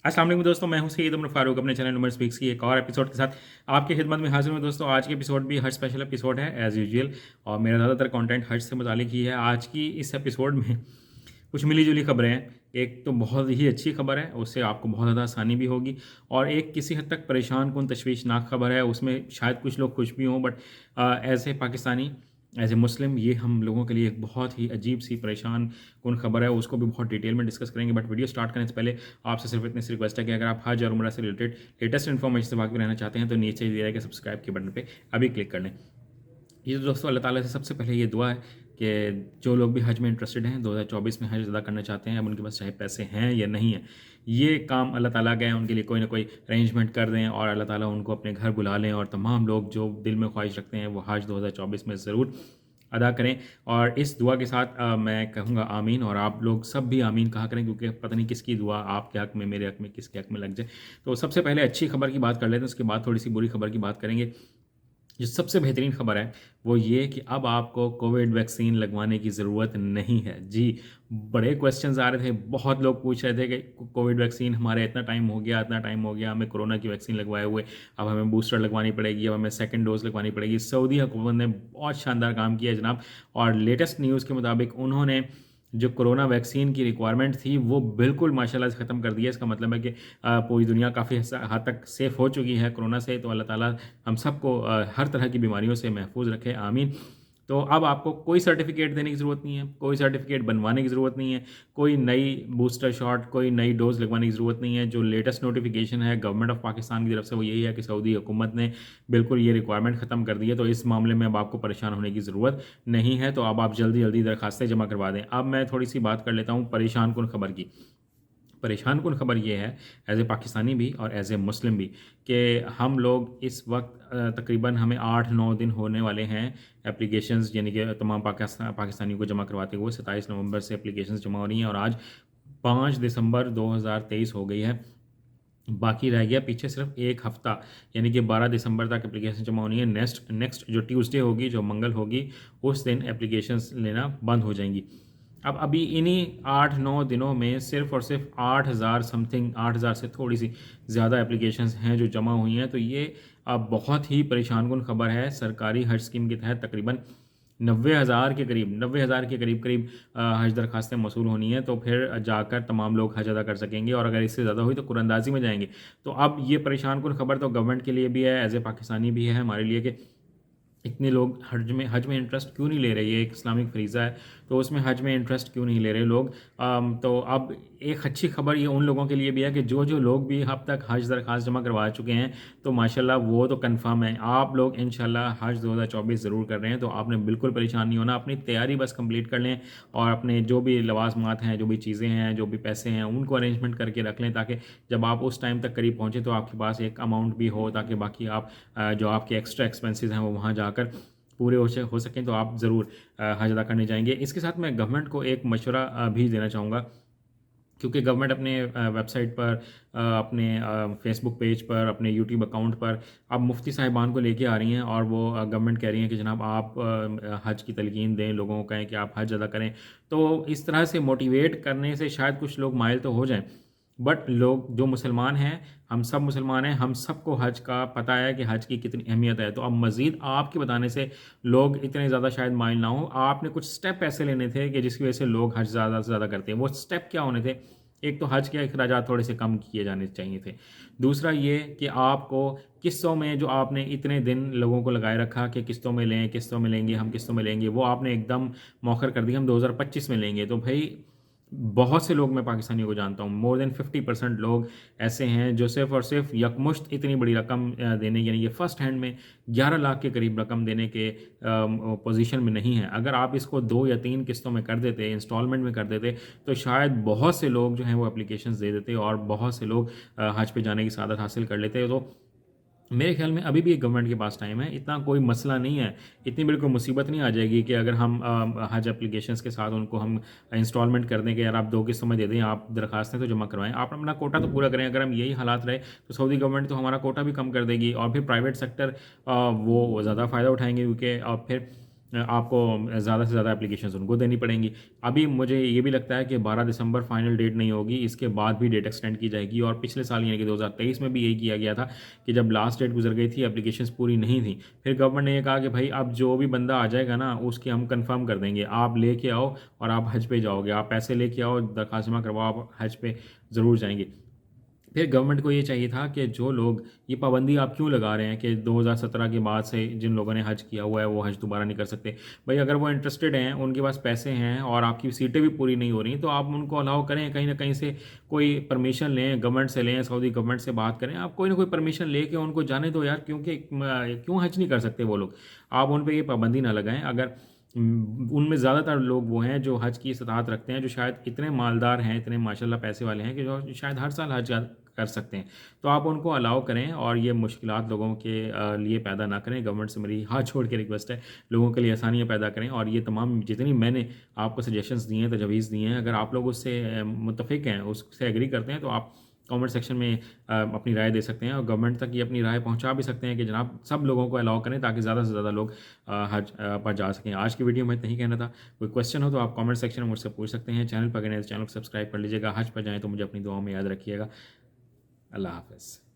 अस्सलाम वालेकुम दोस्तों, मैं हूं सैयद उमर फारूक अपने चैनल उमर स्पीक्स की एक और एपिसोड के साथ आपकी खिदमत में हाजिर हूं। दोस्तों आज के एपिसोड भी हज स्पेशल एपिसोड है एज़ यूजुअल, और मेरा ज़्यादातर कंटेंट हज से मुतालिक ही है। आज की इस एपिसोड में कुछ मिली जुली खबरें हैं। एक तो बहुत ही अच्छी खबर है, उससे आपको बहुत ज़्यादा आसानी भी होगी, और एक किसी हद तक परेशान कुन तशवीशनाक खबर है, उसमें शायद कुछ लोग खुश भी हों, but as a Pakistani, as a Muslim, ये हम लोगों के लिए एक बहुत ही अजीब सी परेशान कुन खबर है। उसको भी बहुत डिटेल में डिस्कस करेंगे, बट वीडियो स्टार्ट करने से पहले आपसे सिर्फ इतनी सी रिक्वेस्ट है कि अगर आप हज और उम्रा से रिलेटेड लेटेस्ट इन्फॉर्मेशन से वाकिफ रहना चाहते हैं तो नीचे दिए गए सब्सक्राइब के बटन पे अभी क्लिक कर लें। ये तो दोस्तों अल्लाह ताला से सबसे पहले ये दुआ है कि जो लोग भी हज में इंटरेस्टेड हैं, 2024 में हज अदा करना चाहते हैं, अब उनके पास चाहे पैसे हैं या नहीं है, ये काम अल्लाह ताला का है, उनके लिए कोई ना कोई अरेंजमेंट कर दें और अल्लाह ताला उनको अपने घर बुला लें, और तमाम लोग जो दिल में ख्वाहिश रखते हैं वो हज 2024 में ज़रूर अदा करें। और इस दुआ के साथ मैं कहूँगा आमीन, और आप लोग सब भी आमीन कहा करें, क्योंकि पता नहीं किसकी दुआ आपके हक़ में, मेरे हक़ में, किसके हक़ में लग जाए। तो सबसे पहले अच्छी खबर की बात कर लेते हैं, उसके बाद थोड़ी सी बुरी खबर की बात करेंगे। जो सबसे बेहतरीन खबर है वो ये कि अब आपको कोविड वैक्सीन लगवाने की ज़रूरत नहीं है। जी, बड़े क्वेश्चंस आ रहे थे, बहुत लोग पूछ रहे थे कि कोविड वैक्सीन हमारे इतना टाइम हो गया, इतना टाइम हो गया, हमें कोरोना की वैक्सीन लगवाए हुए, अब हमें बूस्टर लगवानी पड़ेगी, अब हमें सेकंड डोज लगवानी पड़ेगी। सऊदी हुकूमत ने बहुत शानदार काम किया है जनाब, और लेटेस्ट न्यूज़ के मुताबिक उन्होंने जो कोरोना वैक्सीन की रिक्वायरमेंट थी वो बिल्कुल माशाल्लाह से ख़त्म कर दिया। इसका मतलब है कि पूरी दुनिया काफ़ी हद तक सेफ़ हो चुकी है कोरोना से। तो अल्लाह ताला हम सबको हर तरह की बीमारियों से महफूज रखे, आमीन। तो अब आपको कोई सर्टिफिकेट देने की ज़रूरत नहीं है, कोई सर्टिफिकेट बनवाने की ज़रूरत नहीं है, कोई नई बूस्टर शॉट, कोई नई डोज़ लगवाने की ज़रूरत नहीं है। जो लेटेस्ट नोटिफिकेशन है गवर्नमेंट ऑफ पाकिस्तान की तरफ से वो यही है कि सऊदी हुकूमत ने बिल्कुल ये रिक्वायरमेंट ख़त्म कर दी है। तो इस मामले में अब आपको परेशान होने की ज़रूरत नहीं है। तो अब आप जल्दी जल्दी दरखास्तें जमा करवा दें। अब मैं थोड़ी सी बात कर लेता हूँ परेशान कुन खबर की। परेशान कुन खबर ये है, एज़ ए पाकिस्तानी भी और एज़ ए मुस्लिम भी, कि हम लोग इस वक्त तकरीबन हमें 8-9 दिन होने वाले हैं एप्लीकेशंस, यानी कि तमाम पाकिस्तानियों को जमा करवाते हुए। 27 नवंबर से एप्लीकेशंस जमा हो रही हैं और आज 5 दिसंबर 2023 हो गई है। बाकी रह गया पीछे सिर्फ एक हफ़्ता, यानी कि 12 दिसंबर तक एप्लीकेशन जमा होनी है। नेक्स्ट जो ट्यूसडे होगी, जो मंगल होगी, उस दिन एप्लीकेशंस लेना बंद हो जाएंगी। अब अभी इन्हीं 8-9 दिनों में सिर्फ़ और सिर्फ 8,000 समथिंग, 8,000 से थोड़ी सी ज़्यादा एप्लीकेशंस हैं जो जमा हुई हैं। तो ये अब बहुत ही परेशान कुन खबर है। सरकारी हज स्कीम के तहत तकरीबन 90,000 के करीब, 90,000 के करीब करीब हज दरखास्तें मौसूल होनी हैं, तो फिर जाकर तमाम लोग हज अदा कर सकेंगे, और अगर इससे ज़्यादा हुई तो कुरअंदाज़ी में जाएंगे। तो अब ये परेशान कुन खबर तो गवर्नमेंट के लिए भी है, एज़ ए पाकिस्तानी भी है हमारे लिए, कि इतने लोग हज में इंटरेस्ट क्यों नहीं ले रहे। ये एक इस्लामिक फ़रीज़ा है, तो उसमें हज में इंटरेस्ट क्यों नहीं ले रहे लोग। तो अब एक अच्छी खबर ये उन लोगों के लिए भी है कि जो जो लोग भी अब तक हज दरख्वास्त जमा करवा चुके हैं, तो माशाल्लाह वो तो कंफर्म है, आप लोग इंशाल्लाह हज 2024 ज़रूर कर रहे हैं। तो आपने बिल्कुल परेशान नहीं होना, अपनी तैयारी बस कंप्लीट कर लें, और अपने जो भी लवाजमात हैं, जो भी चीज़ें हैं, जो भी पैसे हैं, उनको अरेंजमेंट करके रख लें, ताकि जब आप उस टाइम तक करीब पहुँचे तो आपके पास एक अमाउंट भी हो, ताकि बाकी आप जो आपके एक्स्ट्रा एक्सपेंसेस हैं वो वहाँ जाकर पूरे हो सकें। तो आप ज़रूर हज अदा करने जाएंगे। इसके साथ मैं गवर्नमेंट को एक मशवरा भी देना चाहूँगा, क्योंकि गवर्नमेंट अपने वेबसाइट पर, अपने फेसबुक पेज पर, अपने यूट्यूब अकाउंट पर अब मुफ्ती साहिबान को लेके आ रही हैं, और वो गवर्नमेंट कह रही है कि जनाब आप हज की तलकीन दें, लोगों को कहें कि आप हज अदा करें। तो इस तरह से मोटिवेट करने से शायद कुछ लोग माइल तो हो जाएं, बट लोग जो मुसलमान हैं, हम सब मुसलमान हैं, हम सबको हज का पता है कि हज की कितनी अहमियत है। तो अब मज़ीद आपके बताने से लोग इतने ज़्यादा शायद माइल ना हो। आपने कुछ स्टेप ऐसे लेने थे कि जिसकी वजह से लोग हज ज़्यादा से ज़्यादा करते हैं। वो स्टेप क्या होने थे? एक तो हज के अखराजात थोड़े से कम किए जाने चाहिए थे। दूसरा ये कि आपको किस्तों में, जो आपने इतने दिन लोगों को लगाए रखा कि किस्तों में लें, किस्तों में लेंगे, हम किस्तों में लेंगे, वो आपने एकदम मौखर कर दिया, हम 2025 में लेंगे। तो भाई बहुत से लोग, मैं पाकिस्तानियों को जानता हूँ, मोर देन 50% लोग ऐसे हैं जो सिर्फ़ और सिर्फ यकमुश्त इतनी बड़ी रकम देने, यानी कि फ़र्स्ट हैंड में 11 लाख के करीब रकम देने के पोजीशन में नहीं है। अगर आप इसको 2 या 3 किस्तों में कर देते, इंस्टॉलमेंट में कर देते, तो शायद बहुत से लोग जो हैं वो एप्लीकेशंस दे देते, और बहुत से लोग हज पे जाने की सआदत हासिल कर लेते। तो मेरे ख्याल में अभी भी गवर्नमेंट के पास टाइम है, इतना कोई मसला नहीं है, इतनी बड़ी कोई मुसीबत नहीं आ जाएगी कि अगर हम हज एप्लीकेशंस के साथ उनको हम इंस्टॉलमेंट कर दें कि यार आप 2 किस्तों में दे दें, आप दरखास्तें तो जमा करवाएं, आप अपना कोटा तो पूरा करें। अगर हम यही हालात रहे तो सऊदी गवर्नमेंट तो हमारा कोटा भी कम कर देगी, और फिर प्राइवेट सेक्टर वो ज़्यादा फ़ायदा उठाएंगे, क्योंकि फिर आपको ज़्यादा से ज़्यादा एप्लीकेशंस उनको देनी पड़ेंगी। अभी मुझे ये भी लगता है कि 12 दिसंबर फाइनल डेट नहीं होगी, इसके बाद भी डेट एक्सटेंड की जाएगी। और पिछले साल यानी कि 2023 में भी यही किया गया था कि जब लास्ट डेट गुजर गई थी, एप्लीकेशंस पूरी नहीं थी, फिर गवर्नमेंट ने ये कहा कि भाई अब जो भी बंदा आ जाएगा ना उसकी हम कंफर्म कर देंगे, आप लेके आओ और आप हज पे जाओगे, आप पैसे लेके आओ, दरख्वास्त जमा करवाओ, आप हज पे ज़रूर जाएंगे। फिर गवर्नमेंट को ये चाहिए था कि जो लोग ये पाबंदी आप क्यों लगा रहे हैं कि 2017 के बाद से जिन लोगों ने हज किया हुआ है वो हज दोबारा नहीं कर सकते। भाई अगर वो इंटरेस्टेड हैं, उनके पास पैसे हैं और आपकी सीटें भी पूरी नहीं हो रही, तो आप उनको अलाउ करें, कहीं ना कहीं से कोई परमिशन लें, गवर्नमेंट से लें, सऊदी गवर्नमेंट से बात करें, आप कोई ना कोई परमिशन लेके उनको जाने दो यार, क्योंकि क्यों हज नहीं कर सकते वो लोग। आप उन पर ये पाबंदी ना लगाएं। अगर उनमें ज़्यादातर लोग वो हैं जो हज की इस्तात रखते हैं, जो शायद इतने मालदार हैं, इतने माशाल्लाह पैसे वाले हैं कि जो शायद हर साल हज कर सकते हैं, तो आप उनको अलाउ करें और ये मुश्किलात लोगों के लिए पैदा ना करें। गवर्नमेंट से मेरी हाथ छोड़ के रिक्वेस्ट है, लोगों के लिए आसानियाँ पैदा करें। और ये तमाम जितनी मैंने आपको सजेशंस दिए हैं, तजवीज़ दिए हैं, अगर आप लोग उससे मुत्तफिक हैं, उससे एग्री करते हैं, तो आप कमेंट सेक्शन में अपनी राय दे सकते हैं और गवर्नमेंट तक ये अपनी राय पहुंचा भी सकते हैं कि जनाब सब लोगों को अलाउ करें ताकि ज़्यादा से ज़्यादा लोग हज पर जा सकें। आज की वीडियो में इतना ही कहना था। कोई क्वेश्चन हो तो आप कमेंट सेक्शन में मुझसे पूछ सकते हैं। चैनल पर गए तो चैनल को सब्सक्राइब कर लीजिएगा। हज पर जाएँ तो मुझे अपनी दुआओं में याद रखिएगा। अल्लाह हाफ़िज़।